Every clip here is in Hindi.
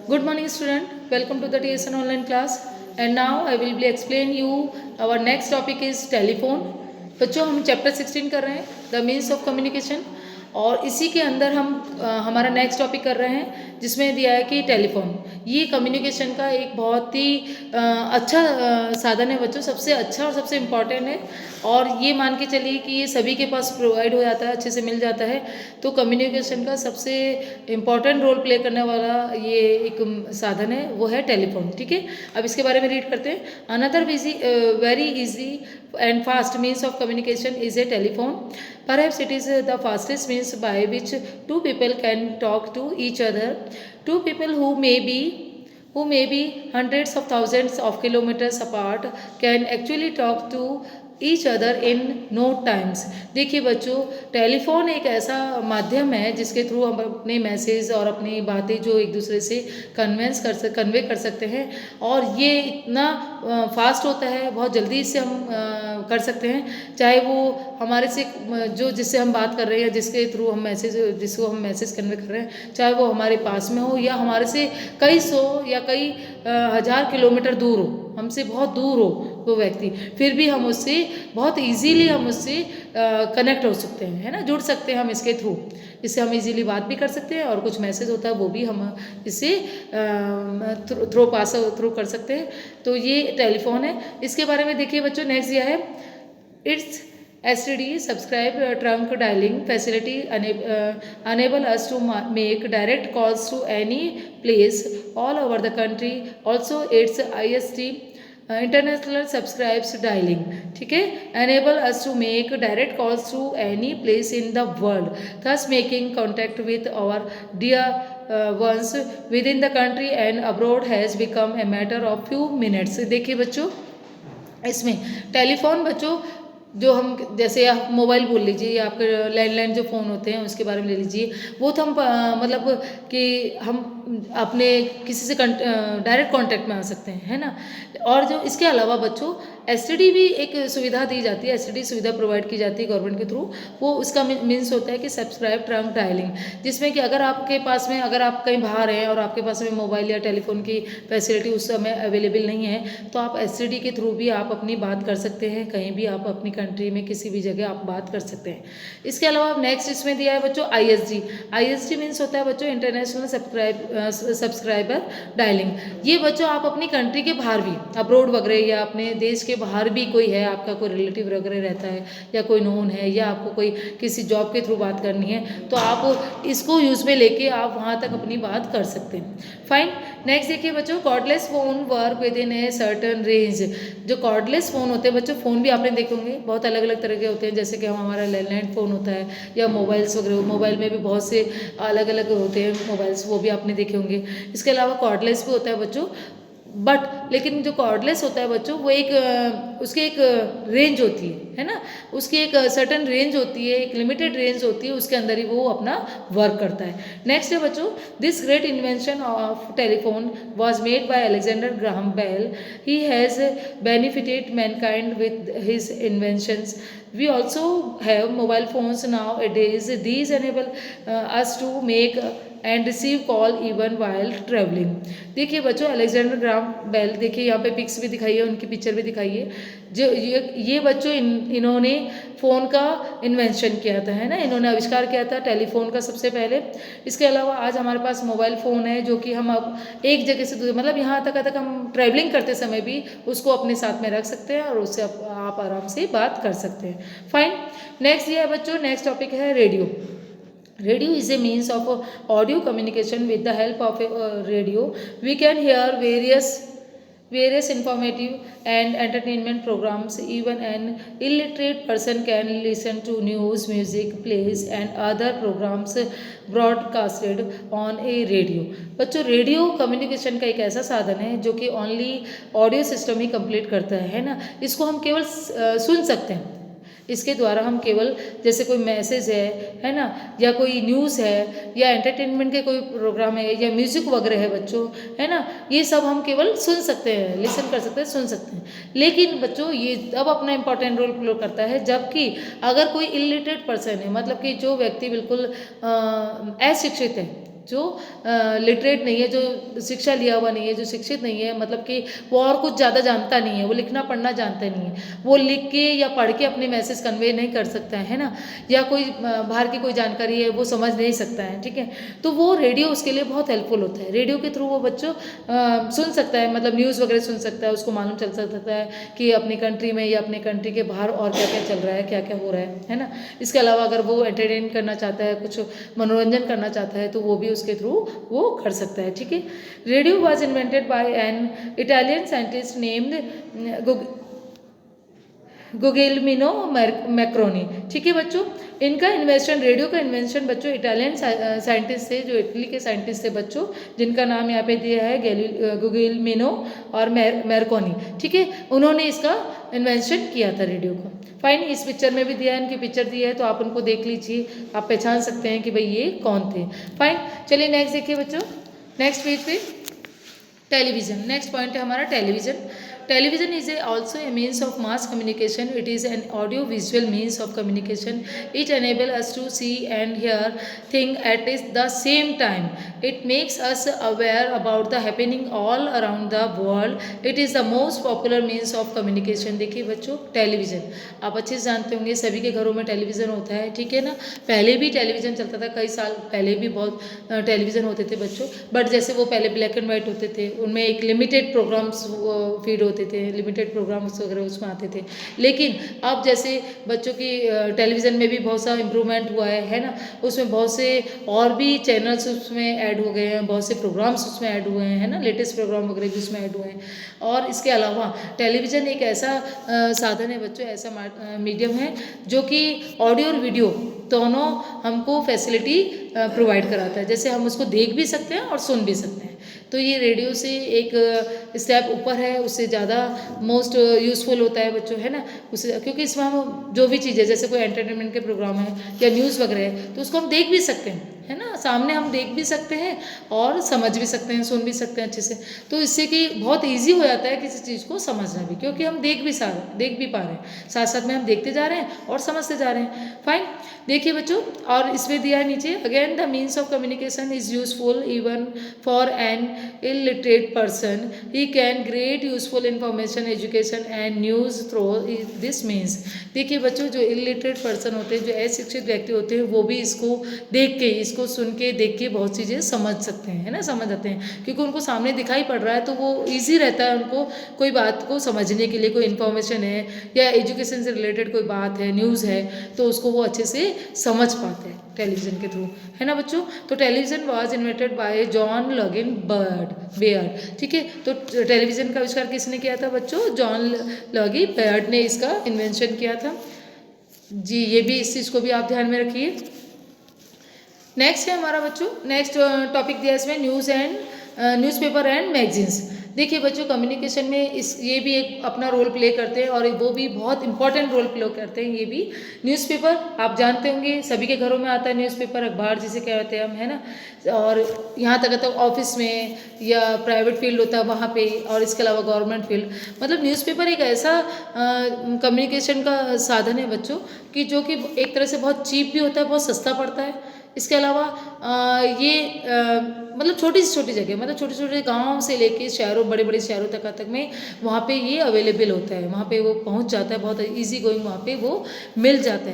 Good morning, student. Welcome to the TSN online class. And now I will be explain you our next topic is telephone. बच्चों हम चैप्टर 16 कर रहे हैं द मीन्स ऑफ कम्युनिकेशन और इसी के अंदर हम हमारा नेक्स्ट टॉपिक कर रहे हैं जिसमें दिया है कि टेलीफोन। ये कम्युनिकेशन का एक बहुत ही अच्छा साधन है बच्चों, सबसे अच्छा और सबसे इम्पॉर्टेंट है। और ये मान के चलिए कि ये सभी के पास प्रोवाइड हो जाता है, अच्छे से मिल जाता है। तो कम्युनिकेशन का सबसे इम्पॉर्टेंट रोल प्ले करने वाला ये एक साधन है, वो है टेलीफोन। ठीक है, अब इसके बारे में रीड करते हैं। Another very easy and fast means of communication is a telephone. Perhaps it is the fastest means by which two people can talk to each other. Two people who may be hundreds of thousands of kilometers apart can actually talk to each other in no times. देखिए बच्चों, टेलीफोन एक ऐसा माध्यम है जिसके थ्रू हम अपने मैसेज और अपनी बातें जो एक दूसरे से कन्वे कर सकते हैं। और ये इतना फास्ट होता है, बहुत जल्दी इससे हम कर सकते हैं। चाहे वो हमारे से जो जिससे हम बात कर रहे हैं, जिसके थ्रू हम जिसको हम मैसेज कन्वे कर रहे हैं, चाहे वो हमारे पास में हो या हमारे से कई सौ या कई हज़ार किलोमीटर दूर हो, हमसे बहुत दूर हो वो व्यक्ति, फिर भी हम उससे बहुत इजीली हम उससे कनेक्ट हो सकते हैं, है ना, जुड़ सकते हैं हम इसके थ्रू। इससे हम इजीली बात भी कर सकते हैं और कुछ मैसेज होता है वो भी हम इससे थ्रू कर सकते हैं। तो ये टेलीफोन है। इसके बारे में देखिए बच्चों, नेक्स्ट दिया है it's STD subscribe trunk dialing facility enable us to make direct calls to any place all over the country. Also its IST international subscribes dialing, ठीक है, enable us to make direct calls to any place in the world, thus making contact with our dear ones within the country and abroad has become a matter of few minutes। देखिए बच्चों, इसमें टेलीफोन बच्चों जो हम जैसे आप मोबाइल बोल लीजिए या आपके लैंडलाइन जो फ़ोन होते हैं उसके बारे में ले लीजिए, वो तो हम मतलब कि हम अपने किसी से डायरेक्ट कांटेक्ट में आ सकते हैं, है ना। और जो इसके अलावा बच्चों STD भी एक सुविधा दी जाती है, STD सुविधा प्रोवाइड की जाती है गवर्नमेंट के थ्रू। वो उसका मीन्स होता है कि सब्सक्राइब ट्रंक डायलिंग, जिसमें कि अगर आपके पास में, अगर आप कहीं बाहर हैं और आपके पास में मोबाइल या टेलीफोन की फैसिलिटी उस समय अवेलेबल नहीं है, तो आप STD के थ्रू भी आप अपनी बात कर सकते हैं, कहीं भी आप अपनी कंट्री में किसी भी जगह आप बात कर सकते हैं। इसके अलावा नेक्स्ट इसमें दिया है बच्चों ISD मीन्स होता है बच्चों इंटरनेशनल सब्सक्राइबर डायलिंग। ये बच्चों आप अपनी कंट्री के बाहर भी, अब्रोड वगैरह या अपने देश के बाहर भी कोई है, आपका कोई रिलेटिव वगैरह रहता है या कोई नोन है या आपको कोई किसी जॉब के थ्रू बात करनी है, तो आप इसको यूज़ में लेके आप वहाँ तक अपनी बात कर सकते हैं। फाइन, नेक्स्ट देखिए बच्चों, cordless phone work with in a certain range. जो कॉर्डलेस फ़ोन होते हैं बच्चों, फ़ोन भी आपने देखे होंगे बहुत अलग अलग तरह के होते हैं, जैसे कि हमारा लैंडलाइन फ़ोन होता है या मोबाइल्स वगैरह, मोबाइल में भी बहुत से अलग अलग होते हैं मोबाइल्स, वो भी आपने देखे होंगे। इसके अलावा कॉर्डलेस भी होता है बच्चों, बट लेकिन जो कॉर्डलेस होता है बच्चों वो एक उसकी एक रेंज होती है ना, उसकी एक सर्टन रेंज होती है, एक लिमिटेड रेंज होती है, उसके अंदर ही वो अपना वर्क करता है। नेक्स्ट है बच्चों, this great invention of telephone was made by Alexander Graham Bell. He has benefited mankind with his inventions. We also have mobile phones nowadays. These enable us to make and receive call even while traveling। देखिए बच्चों, अलेक्जेंडर ग्राहम बेल, देखिए यहाँ पे पिक्स भी दिखाई है, उनकी पिक्चर भी दिखाई है। जो ये बच्चों इन्होंने फ़ोन का इन्वेंशन किया था, है ना, इन्होंने आविष्कार किया था टेलीफोन का सबसे पहले। इसके अलावा आज हमारे पास मोबाइल फ़ोन है जो कि हम अब एक जगह से दूसरी, मतलब यहाँ तक हम ट्रैवलिंग करते समय भी उसको अपने साथ में रख सकते हैं और उससे आप आराम से बात कर सकते हैं। फाइन, नेक्स्ट ये है बच्चों, नेक्स्ट टॉपिक है radio. Radio is a means of audio communication. With the help of a radio, we can hear various informative and entertainment programs. Even an illiterate person can listen to news, music, plays and other programs broadcasted on a radio। बच्चों, रेडियो कम्युनिकेशन का एक ऐसा साधन है जो कि ओनली ऑडियो सिस्टम ही कंप्लीट करता है ना। इसको हम केवल सुन सकते हैं, इसके द्वारा हम केवल जैसे कोई मैसेज है ना, या कोई न्यूज़ है या एंटरटेनमेंट के कोई प्रोग्राम है या म्यूज़िक वगैरह है बच्चों, है ना, ये सब हम केवल सुन सकते हैं, लिसन कर सकते हैं, सुन सकते हैं। लेकिन बच्चों ये अब अपना इंपॉर्टेंट रोल प्ले करता है जबकि अगर कोई इलिटरेट पर्सन है, मतलब कि जो व्यक्ति बिल्कुल अशिक्षित है, जो लिटरेट नहीं है, जो शिक्षा लिया हुआ नहीं है, जो शिक्षित नहीं है, मतलब कि वो और कुछ ज़्यादा जानता नहीं है, वो लिखना पढ़ना जानता नहीं है, वो लिख के या पढ़ के अपने मैसेज कन्वे नहीं कर सकता है ना, या कोई बाहर की कोई जानकारी है वो समझ नहीं सकता है, ठीक है। तो वो रेडियो उसके लिए बहुत हेल्पफुल होता है। रेडियो के थ्रू वो बच्चों सुन सकता है, मतलब न्यूज़ वगैरह सुन सकता है, उसको मालूम चल सकता है कि अपनी कंट्री में या अपने कंट्री के बाहर और क्या क्या चल रहा है, क्या क्या हो रहा है ना। इसके अलावा अगर वो एंटरटेन करना चाहता है, कुछ मनोरंजन करना चाहता है, तो वो भी उसके थ्रू वो कर सकता है, ठीक है। Radio was invented by an Italian scientist named Guglielmo Marconi, ठीक है बच्चों। इनका इन्वेंशन, रेडियो का इन्वेंशन बच्चों इटालियन साइंटिस्ट थे, जो इटली के साइंटिस्ट थे बच्चों, जिनका नाम यहाँ पे दिया है गुगेलमिनो और मैर्कोनी, ठीक है। उन्होंने इसका इन्वेंशन किया था रेडियो को। फाइन, इस पिक्चर में भी दिया है, इनकी पिक्चर दी है, तो आप उनको देख लीजिए, आप पहचान सकते हैं कि भाई ये कौन थे। फाइन, चलिए नेक्स्ट देखिए बच्चों, नेक्स्ट पेज पे टेलीविज़न, नेक्स्ट पॉइंट है हमारा television. Television is also a means of mass communication. It is an audio-visual means of communication. It enables us to see and hear things at the same time. It makes us aware about the happening all around the world. It is the most popular means of communication. देखिए बच्चों, टेलीविज़न आप अच्छे से जानते होंगे, सभी के घरों में टेलीविज़न होता है, ठीक है ना। पहले भी टेलीविज़न चलता था, कई साल पहले भी बहुत टेलीविज़न होते थे बच्चों, बट जैसे वो पहले ब्लैक एंड वाइट होते थे, उनमें एक लिमिटेड प्रोग्राम्स फीड होते थे, लिमिटेड प्रोग्राम्स वगैरह उसमें आते थे। लेकिन अब जैसे बच्चों की टेलीविज़न में भी बहुत सा इम्प्रूवमेंट हुआ है ना, उसमें बहुत से और भी चैनल्स उसमें ऐड हो गए हैं, बहुत से प्रोग्राम्स उसमें ऐड हुए हैं, है ना, लेटेस्ट प्रोग्राम वगैरह भी उसमें ऐड हुए हैं। और इसके अलावा टेलीविज़न एक ऐसा साधन है बच्चों, ऐसा मीडियम है जो कि ऑडियो और वीडियो दोनों हमको फैसिलिटी प्रोवाइड कराता है। जैसे हम उसको देख भी सकते हैं और सुन भी सकते हैं। तो ये रेडियो से एक स्टेप ऊपर है, उससे ज़्यादा मोस्ट यूज़फुल होता है बच्चों, है ना। उससे क्योंकि इसमें हम जो भी चीज़ें, जैसे कोई एंटरटेनमेंट के प्रोग्राम है या न्यूज़ वगैरह है, तो उसको हम देख भी सकते हैं, है ना, सामने हम देख भी सकते हैं और समझ भी सकते हैं, सुन भी सकते हैं अच्छे से। तो इससे कि बहुत ईजी हो जाता है किसी चीज़ को समझना भी, क्योंकि हम देख भी पा रहे हैं, साथ साथ में हम देखते जा रहे हैं और समझते जा रहे हैं। फाइन, देखिए बच्चों, और इसमें दिया है नीचे, again the means of communication is useful even for an illiterate person. He can great useful information, education and news through this means. देखिए बच्चों, जो illiterate person होते हैं, जो अशिक्षित व्यक्ति होते हैं, वो भी इसको देख के, इसको सुन के, देख के बहुत चीज़ें समझ सकते हैं, है ना, समझ जाते हैं, क्योंकि उनको सामने दिखाई पड़ रहा है, तो वो ईजी रहता है उनको कोई बात को समझने के लिए। कोई इन्फॉर्मेशन है या एजुकेशन से रिलेटेड कोई बात है, न्यूज़ है, तो उसको वो अच्छे से समझ पाते हैं टेलीविज़न के थ्रू, है ना बच्चों। तो television was invented by John लॉगिन बेयर, ठीक है। तो टेलीविज़न का आविष्कार किसने किया था बच्चों? जॉन लॉगी बेयर्ड ने इसका इन्वेंशन किया था जी। ये भी, इस चीज़ को भी आप ध्यान में रखिए। नेक्स्ट है हमारा बच्चों, नेक्स्ट टॉपिक दिया इसमें न्यूज़पेपर एंड मैगजीन्स। देखिए बच्चों, कम्युनिकेशन में ये भी एक अपना रोल प्ले करते हैं, और वो भी बहुत इंपॉर्टेंट रोल प्ले करते हैं। ये भी न्यूज़पेपर आप जानते होंगे, सभी के घरों में आता है न्यूज़पेपर, अखबार जिसे कहते हैं हम, है ना। और यहाँ तक तो ऑफिस में या प्राइवेट फील्ड होता है वहाँ पे, और इसके अलावा गवर्नमेंट फील्ड, मतलब न्यूज़पेपर एक ऐसा कम्युनिकेशन का साधन है बच्चों कि जो कि एक तरह से बहुत चीप भी होता है, बहुत सस्ता पड़ता है। इसके अलावा ये मतलब छोटी से छोटी जगह, मतलब छोटे छोटे गांव से लेके शहरों, बड़े बड़े शहरों तक में वहाँ पे ये अवेलेबल होता है, वहाँ पे वो पहुँच जाता है, बहुत इजी गोइंग वहाँ पे वो मिल जाता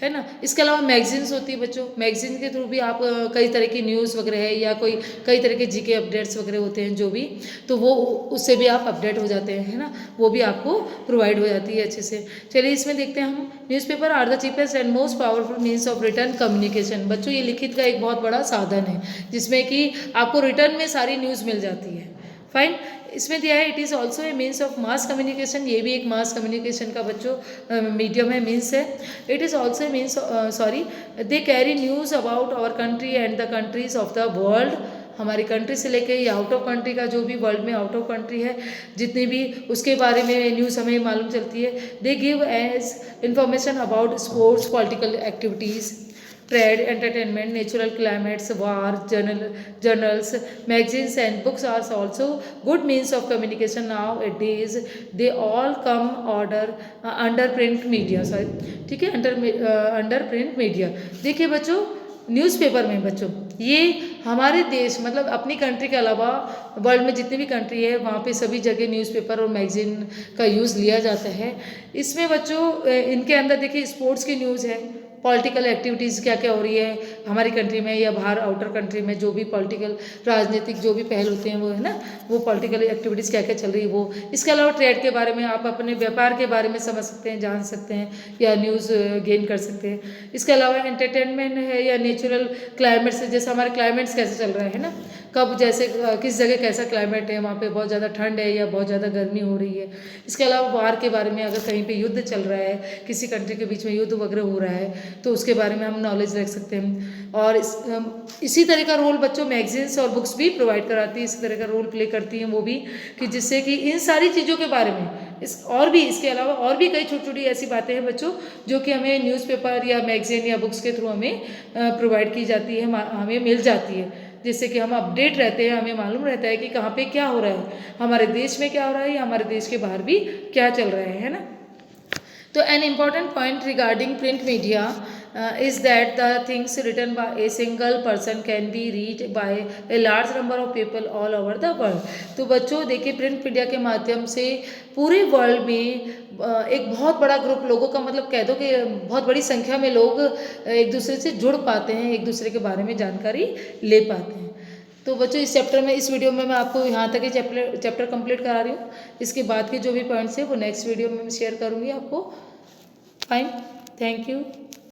है ना। इसके अलावा मैगजीन्स होती है बच्चों, मैगजीन के थ्रू भी आप कई तरह की न्यूज़ वगैरह है या कई तरह के जीके अपडेट्स वगैरह होते हैं जो भी, तो वो उससे भी आप अपडेट हो जाते हैं, है ना, वो भी आपको प्रोवाइड हो जाती है अच्छे से। चलिए इसमें देखते हैं हम, newspaper are the cheapest and most powerful means of written communication. बच्चों, ये लिखित का एक बहुत बड़ा साधन है जिसमें कि आपको रिटर्न में सारी न्यूज़ मिल जाती है। फाइन, इसमें दिया है it is also a means of mass communication. ये भी एक मास कम्युनिकेशन का बच्चों मीडियम है, मीन्स है। It is also a means they carry news about our country and the countries of the world. हमारी कंट्री से लेके या आउट ऑफ कंट्री का, जो भी वर्ल्ड में आउट ऑफ कंट्री है जितनी भी, उसके बारे में न्यूज़ हमें मालूम चलती है। They give us information about sports, political activities, trade, entertainment, natural climates, war, journals, magazines and books are also good means of communication nowadays. They all come under print media, ठीक है, अंडर प्रिंट मीडिया। देखिए बच्चों, न्यूज़पेपर में बच्चों ये हमारे देश मतलब अपनी कंट्री के अलावा वर्ल्ड में जितनी भी कंट्री है वहाँ पे सभी जगह न्यूज़पेपर और मैगज़ीन का यूज़ लिया जाता है। इसमें बच्चों इनके अंदर देखिए स्पोर्ट्स की न्यूज़ है, पॉलिटिकल एक्टिविटीज़ क्या क्या हो रही है हमारी कंट्री में या बाहर आउटर कंट्री में, जो भी पॉलिटिकल राजनीतिक जो भी पहल होते हैं वो है ना, वो पॉलिटिकल एक्टिविटीज़ क्या क्या चल रही है वो। इसके अलावा ट्रेड के बारे में, आप अपने व्यापार के बारे में समझ सकते हैं, जान सकते हैं या न्यूज़ गेन कर सकते हैं। इसके अलावा एंटरटेनमेंट है या नेचुरल क्लाइमेट से, जैसे हमारे क्लाइमेट्स कैसे चल रहा है ना, कब जैसे किस जगह कैसा क्लाइमेट है, वहाँ पे बहुत ज़्यादा ठंड है या बहुत ज़्यादा गर्मी हो रही है। इसके अलावा वार के बारे में, अगर कहीं पे युद्ध चल रहा है, किसी कंट्री के बीच में युद्ध वगैरह हो रहा है तो उसके बारे में हम नॉलेज रख सकते हैं। और इसी तरह का रोल बच्चों मैगजीन्स और बुक्स भी प्रोवाइड कराती है, इसी तरह का रोल प्ले करती हैं वो भी, कि जिससे कि इन सारी चीज़ों के बारे में और भी, इसके अलावा और भी कई छोटी छोटी ऐसी बातें हैं बच्चों जो कि हमें न्यूज़पेपर या मैगजीन या बुक्स के थ्रू हमें प्रोवाइड की जाती है, हमें मिल जाती है, जिससे कि हम अपडेट रहते हैं, हमें मालूम रहता है कि कहाँ पे क्या हो रहा है, हमारे देश में क्या हो रहा है या हमारे देश के बाहर भी क्या चल रहा है ना। तो an important point regarding print media is that the things written by a single person can be read by a large number of people all over the world। तो बच्चों देखिए प्रिंट मीडिया के माध्यम से पूरे वर्ल्ड में एक बहुत बड़ा ग्रुप लोगों का, मतलब कह दो कि बहुत बड़ी संख्या में लोग एक दूसरे से जुड़ पाते हैं, एक दूसरे के बारे में जानकारी ले पाते हैं। तो बच्चों इस चैप्टर में, इस वीडियो में मैं आपको यहाँ तक ही चैप्टर कंप्लीट करा रही हूँ। इसके बाद के जो भी पॉइंट्स हैं वो नेक्स्ट वीडियो में मैं शेयर करूँगी आपको। Fine, thank you.